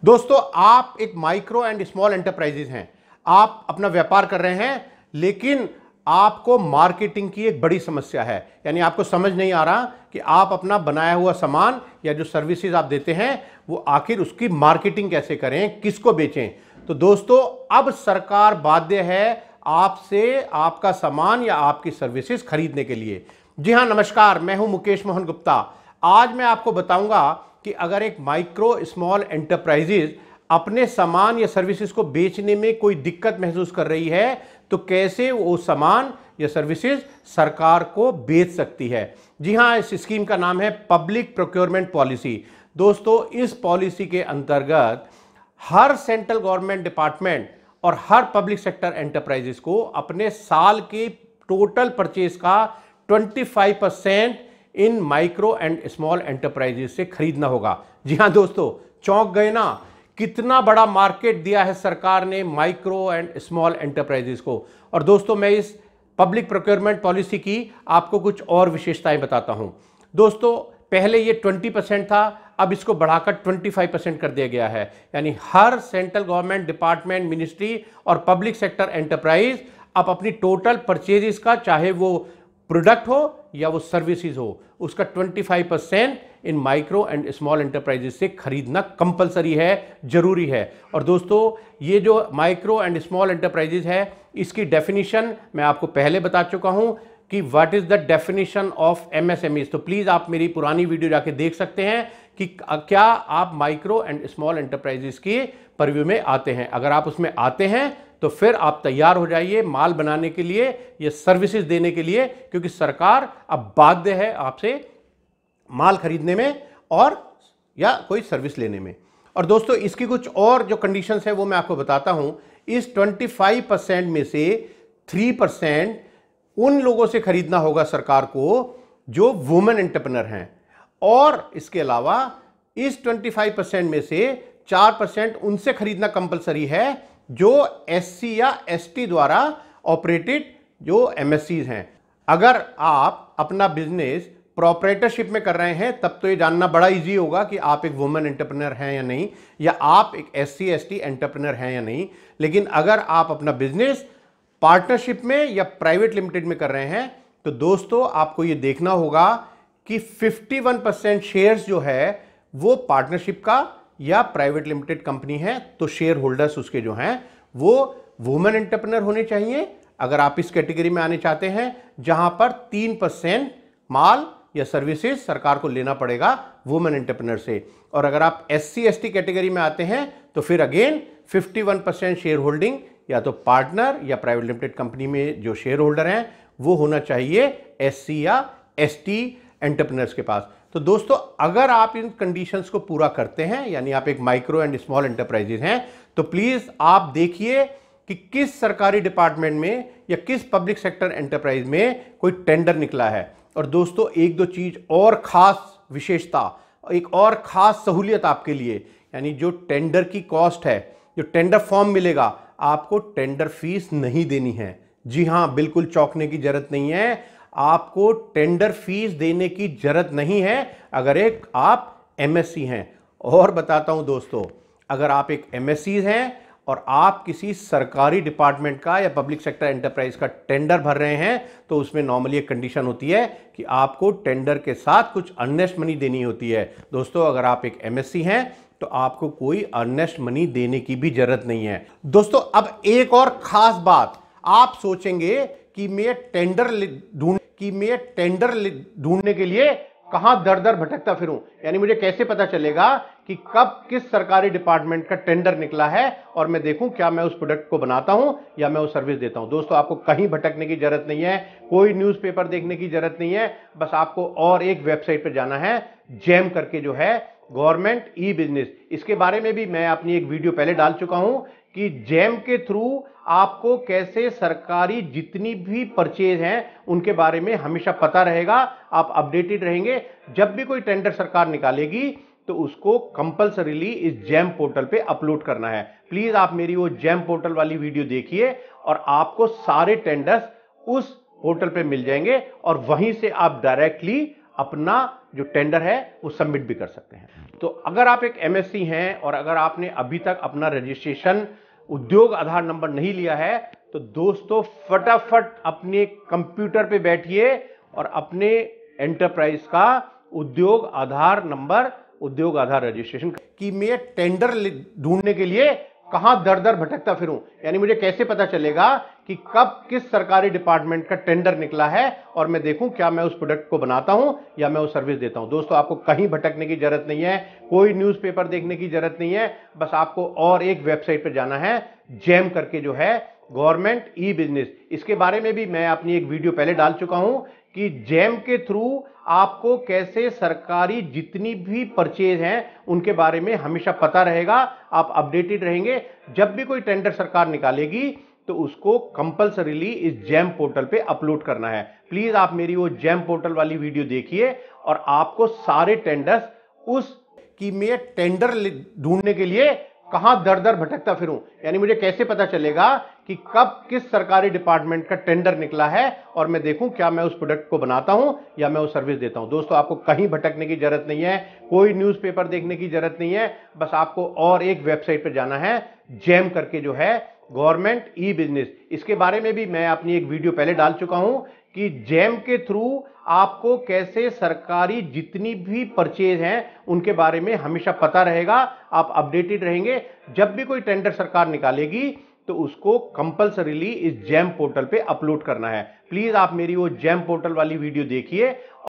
दोस्तों, आप एक माइक्रो एंड स्मॉल एंटरप्राइजेज हैं। आप अपना व्यापार कर रहे हैं, लेकिन आपको मार्केटिंग की एक बड़ी समस्या है। यानी आपको समझ नहीं आ रहा कि आप अपना बनाया हुआ सामान या जो सर्विसेज आप देते हैं वो आखिर उसकी मार्केटिंग कैसे करें, किसको बेचें। तो दोस्तों, अब सरकार बाध्य है आपसे आपका सामान या आपकी सर्विसेज खरीदने के लिए। जी हां, नमस्कार, मैं हूं मुकेश मोहन गुप्ता। आज मैं आपको बताऊंगा कि अगर एक माइक्रो स्मॉल एंटरप्राइजेज अपने सामान या सर्विसेज को बेचने में कोई दिक्कत महसूस कर रही है तो कैसे वो सामान या सर्विसेज सरकार को बेच सकती है। जी हां, इस स्कीम का नाम है पब्लिक प्रोक्योरमेंट पॉलिसी। दोस्तों, इस पॉलिसी के अंतर्गत हर सेंट्रल गवर्नमेंट डिपार्टमेंट और हर पब्लिक सेक्टर एंटरप्राइजेस को अपने साल के टोटल परचेज का 25% इन माइक्रो एंड स्मॉल एंटरप्राइजेस से खरीदना होगा। जी हां दोस्तों, चौंक गए ना? कितना बड़ा मार्केट दिया है सरकार ने माइक्रो एंड स्मॉल एंटरप्राइजेस को। और दोस्तों, मैं इस पब्लिक प्रोक्योरमेंट पॉलिसी की आपको कुछ और विशेषताएं बताता हूं। दोस्तों, पहले ये 20% था, अब इसको बढ़ाकर 25% कर दिया गया है। यानी हर सेंट्रल गवर्नमेंट डिपार्टमेंट, मिनिस्ट्री और पब्लिक सेक्टर एंटरप्राइज अब अपनी टोटल परचेजेस का, चाहे वो प्रोडक्ट हो या वो सर्विसेज हो, उसका 25% इन माइक्रो एंड स्मॉल एंटरप्राइजेस से खरीदना कंपलसरी है, जरूरी है। और दोस्तों, ये जो माइक्रो एंड स्मॉल एंटरप्राइजेस है, इसकी डेफिनेशन मैं आपको पहले बता चुका हूं कि what is the definition of MSME. तो प्लीज आप मेरी पुरानी वीडियो जाके देख सकते हैं कि क्या आप माइक्रो एंड स्मॉल एंटरप्राइजेस की परव्यू में आते हैं। अगर आप उसमें आते हैं तो फिर आप तैयार हो जाइए माल बनाने के लिए या सर्विसेज देने के लिए, क्योंकि सरकार अब बाध्य है आपसे माल खरीदने में और या कोई सर्विस लेने में। और दोस्तों, इसकी कुछ और जो कंडीशंस है वो मैं आपको बताता हूं। इस 25% में से 3% उन लोगों से खरीदना होगा सरकार को जो वुमेन एंटरप्रेन्योर हैं, और इसके अलावा इस 25% में से 4% उनसे खरीदना कंपलसरी है जो एससी या एसटी द्वारा ऑपरेटेड जो एमएससीज हैं। अगर आप अपना बिजनेस प्रोप्राइटरशिप में कर रहे हैं तब तो ये जानना बड़ा इजी होगा कि आप एक वुमेन एंटरप्रेन्योर हैं या नहीं, या आप एक एससी एसटी एंटरप्रेन्योर हैं या नहीं। लेकिन अगर आप अपना बिजनेस पार्टनरशिप में या प्राइवेट लिमिटेड में कर रहे हैं तो दोस्तों, आपको ये देखना होगा कि 51% शेयर्स जो है वो पार्टनरशिप का या प्राइवेट लिमिटेड कंपनी है, तो शेयर होल्डर्स उसके जो हैं वो वुमेन एंटरप्रेन्योर होने चाहिए। अगर आप इस कैटेगरी में आने चाहते हैं जहां पर 3% माल या सर्विसेज सरकार को लेना पड़ेगा वुमेन एंटरप्रेन्योर से। और अगर आप एससी एसटी कैटेगरी में आते हैं तो फिर अगेन 51% शेयर होल्डिंग या तो पार्टनर या प्राइवेट लिमिटेड कंपनी में जो शेयर होल्डर हैं वो होना चाहिए एससी या एसटी एंटरप्रेन्योर्स के पास। तो दोस्तों, अगर आप इन कंडीशंस को पूरा करते हैं, यानी आप एक माइक्रो एंड स्मॉल एंटरप्राइजेज हैं, तो प्लीज आप देखिए कि किस सरकारी डिपार्टमेंट में या किस पब्लिक सेक्टर एंटरप्राइज में कोई टेंडर निकला है। और दोस्तों, एक दो चीज और खास विशेषता, एक और खास सहूलियत आपके लिए, यानी जो टेंडर की कॉस्ट है, जो टेंडर फॉर्म मिलेगा, आपको टेंडर फीस नहीं देनी है। जी हां, बिल्कुल चौंकने की जरूरत नहीं है, आपको टेंडर फीस देने की जरूरत नहीं है अगर एक आप एमएससी हैं। और बताता हूं दोस्तों, अगर आप एक एमएससी हैं और आप किसी सरकारी डिपार्टमेंट का या पब्लिक सेक्टर एंटरप्राइज का टेंडर भर रहे हैं तो उसमें नॉर्मली एक कंडीशन होती है कि आपको टेंडर के साथ कुछ अर्नेस्ट मनी देनी होती है। दोस्तों, अगर आप एक एमएससी हैं तो आपको कोई अर्नेस्ट मनी देने की भी जरूरत नहीं है। दोस्तों, अब एक और खास बात, आप सोचेंगे कि मैं टेंडर ढूंढने के लिए कहां दर दर भटकता फिरूं, यानी मुझे कैसे पता चलेगा कि कब किस सरकारी डिपार्टमेंट का टेंडर निकला है और मैं देखूं क्या मैं उस प्रोडक्ट को बनाता हूं या मैं वो सर्विस देता हूं। दोस्तों, आपको कहीं भटकने की जरूरत नहीं है, कोई न्यूज़पेपर देखने की जरूरत नहीं है, बस आपको और एक वेबसाइट पर जाना है, जैम करके जो है गवर्नमेंट ई बिजनेस। इसके बारे में भी मैं अपनी एक वीडियो पहले डाल चुका हूं कि जैम के थ्रू आपको कैसे सरकारी जितनी भी परचेज हैं उनके बारे में हमेशा पता रहेगा, आप अपडेटेड रहेंगे। जब भी कोई टेंडर सरकार निकालेगी तो उसको कंपलसरीली इस जैम पोर्टल पे अपलोड करना है। प्लीज आप मेरी वो जैम पोर्टल वाली वीडियो देखिए और आपको सारे टेंडर्स उस पोर्टल पे मिल जाएंगे और वहीं से आप डायरेक्टली अपना जो टेंडर है वो सबमिट भी कर सकते हैं। तो अगर आप एक एमएससी हैं और अगर आपने अभी तक अपना रजिस्ट्रेशन उद्योग आधार नंबर नहीं लिया है, तो दोस्तों फटाफट अपने कंप्यूटर पे बैठिए और अपने एंटरप्राइज का उद्योग आधार नंबर, उद्योग आधार रजिस्ट्रेशन कि मैं टेंडर ढूंढने के लिए कहां दर दर भटकता फिरूं, यानी मुझे कैसे पता चलेगा कि कब किस सरकारी डिपार्टमेंट का टेंडर निकला है और मैं देखूं क्या मैं उस प्रोडक्ट को बनाता हूं या मैं वो सर्विस देता हूं। दोस्तों आपको कहीं भटकने की जरूरत नहीं है, कोई न्यूज़पेपर देखने की जरूरत नहीं है, बस आपको और एक वेबसाइट पर जाना है, जैम करके जो है गवर्नमेंट ई बिजनेस। इसके बारे में भी मैं अपनी एक वीडियो पहले डाल चुका हूं कि जैम के थ्रू आपको कैसे सरकारी जितनी भी परचेज हैं उनके बारे में हमेशा पता रहेगा, आप अपडेटेड रहेंगे। जब भी कोई टेंडर सरकार निकालेगी तो उसको कंपल्सरीली इस जैम पोर्टल पे अपलोड करना है। प्लीज आप मेरी वो जैम पोर्टल वाली वीडियो देखिए और आपको सारे टेंडर्स उस कि मैं टेंडर ढूंढने के लिए कहां दर दर भटकता फिरूं, यानी मुझे कैसे पता चलेगा कि कब किस सरकारी डिपार्टमेंट का टेंडर निकला है और मैं देखूं क्या मैं उस प्रोडक्ट को बनाता हूं या मैं वो सर्विस देता हूं। दोस्तों आपको कहीं भटकने की जरूरत नहीं है, कोई न्यूज़पेपर देखने की जरूरत नहीं है, बस आपको और एक वेबसाइट पर जाना है, जैम करके जो है गवर्नमेंट ई बिजनेस। इसके बारे में भी मैं अपनी एक वीडियो पहले डाल चुका हूं कि जैम के थ्रू आपको कैसे सरकारी जितनी भी परचेज हैं उनके बारे में हमेशा पता रहेगा, आप अपडेटेड रहेंगे। जब भी कोई टेंडर सरकार निकालेगी तो उसको कंपल्सरीली इस जैम पोर्टल पे अपलोड करना है। प्लीज आप मेरी वो जैम पोर्टल वाली वीडियो देखिए।